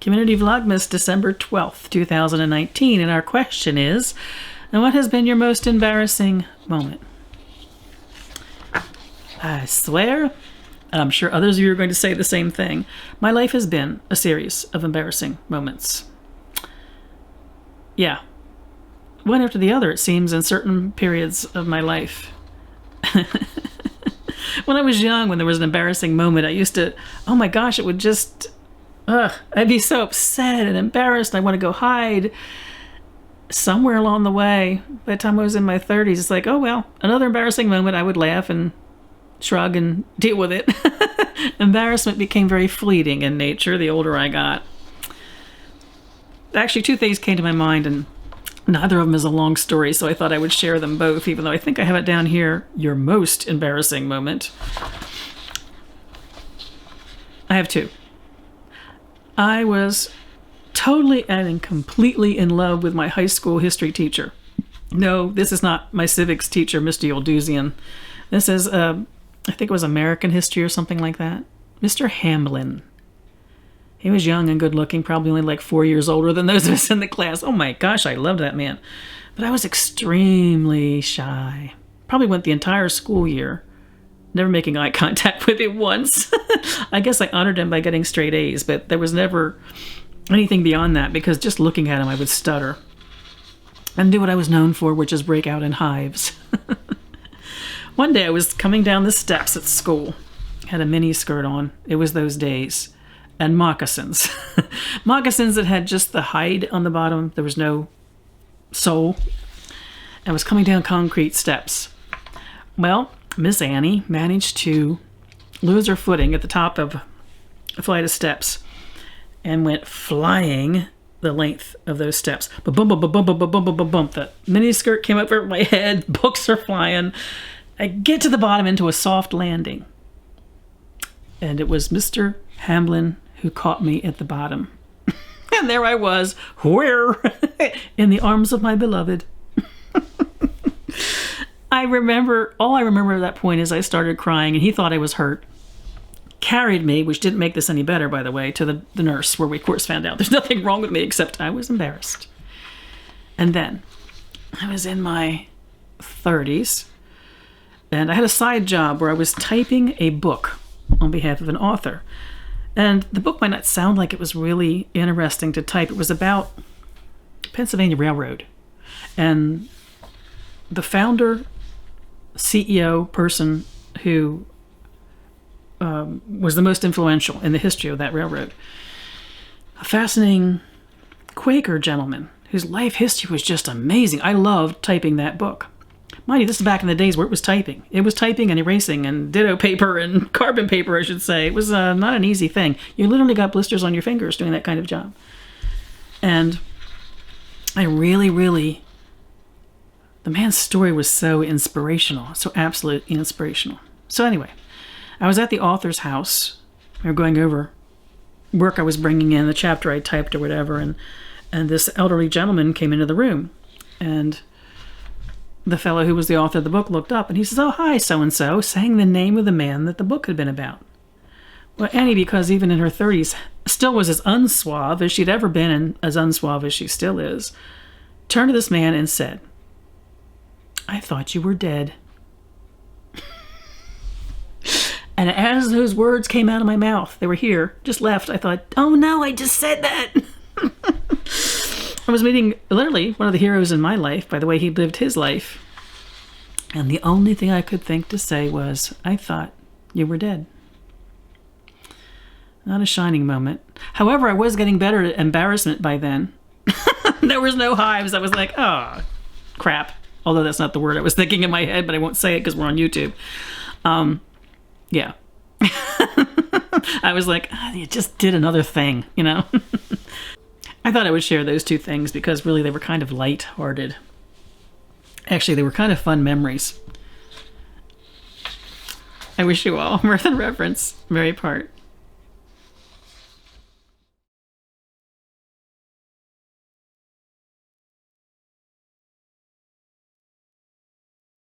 Community Vlogmas, December 12th, 2019. And our question is, and what has been your most embarrassing moment? I swear, and I'm sure others of you are going to say the same thing, my life has been a series of embarrassing moments. Yeah. One after the other, it seems, in certain periods of my life. When I was young, when there was an embarrassing moment, I used to, oh my gosh, it would just, I'd be so upset and embarrassed. I want to go hide. Somewhere along the way, by the time I was in my 30s, it's like, oh well, another embarrassing moment. I would laugh and shrug and deal with it. Embarrassment became very fleeting in nature the older I got. Actually, two things came to my mind, and neither of them is a long story, so I thought I would share them both, even though I think I have it down here, your most embarrassing moment. I have two. I was totally and completely in love with my high school history teacher. No, this is not my civics teacher, Mr. Yolduzian. This is, I think it was American history or something like that. Mr. Hamlin. He was young and good looking, probably only like 4 years older than those of us in the class. Oh my gosh, I loved that man. But I was extremely shy. Probably went the entire school year, never making eye contact with him once. I guess I honored him by getting straight A's, but there was never anything beyond that, because just looking at him I would stutter and do what I was known for, which is break out in hives. One day I was coming down the steps at school, had a mini skirt on, it was those days, and moccasins. Moccasins that had just the hide on the bottom, there was no sole. I was coming down concrete steps. Well, Miss Annie managed to lose her footing at the top of a flight of steps and went flying the length of those steps. Ba-bum, ba-bum, ba-bum, ba-bum, ba-bum, ba-bum. The mini skirt came over my head, books are flying. I get to the bottom into a soft landing. And it was Mr. Hamlin who caught me at the bottom. And there I was, where? In the arms of my beloved. All I remember at that point is I started crying, and he thought I was hurt. Carried me, which didn't make this any better, by the way, to the nurse, where we, of course, found out there's nothing wrong with me except I was embarrassed. And then I was in my 30s, and I had a side job where I was typing a book on behalf of an author. And the book might not sound like it was really interesting to type. It was about Pennsylvania Railroad. And the founder, CEO person who was the most influential in the history of that railroad. A fascinating Quaker gentleman whose life history was just amazing. I loved typing that book. Mind you, this is back in the days where it was typing. It was typing and erasing and ditto paper and carbon paper, I should say. It was not an easy thing. You literally got blisters on your fingers doing that kind of job. And I really, the man's story was so inspirational, so absolutely inspirational. So anyway, I was at the author's house. We were going over work I was bringing in, the chapter I typed or whatever, and this elderly gentleman came into the room. And the fellow who was the author of the book looked up, and he says, "Oh, hi, so-and-so," saying the name of the man that the book had been about. Well, Annie, because even in her 30s, still was as unsuave as she'd ever been, and as unsuave as she still is, turned to this man and said, "I thought you were dead." And as those words came out of my mouth, they were here, just left, I thought, oh no, I just said that. I was meeting literally one of the heroes in my life by the way he lived his life. And the only thing I could think to say was, I thought you were dead. Not a shining moment. However, I was getting better at embarrassment by then. There was no hives. I was like, oh, crap. Although that's not the word I was thinking in my head, but I won't say it because we're on YouTube. Yeah. I was like, you just did another thing, you know? I thought I would share those two things because really they were kind of light-hearted. Actually, they were kind of fun memories. I wish you all mirth and reverence. Merry part.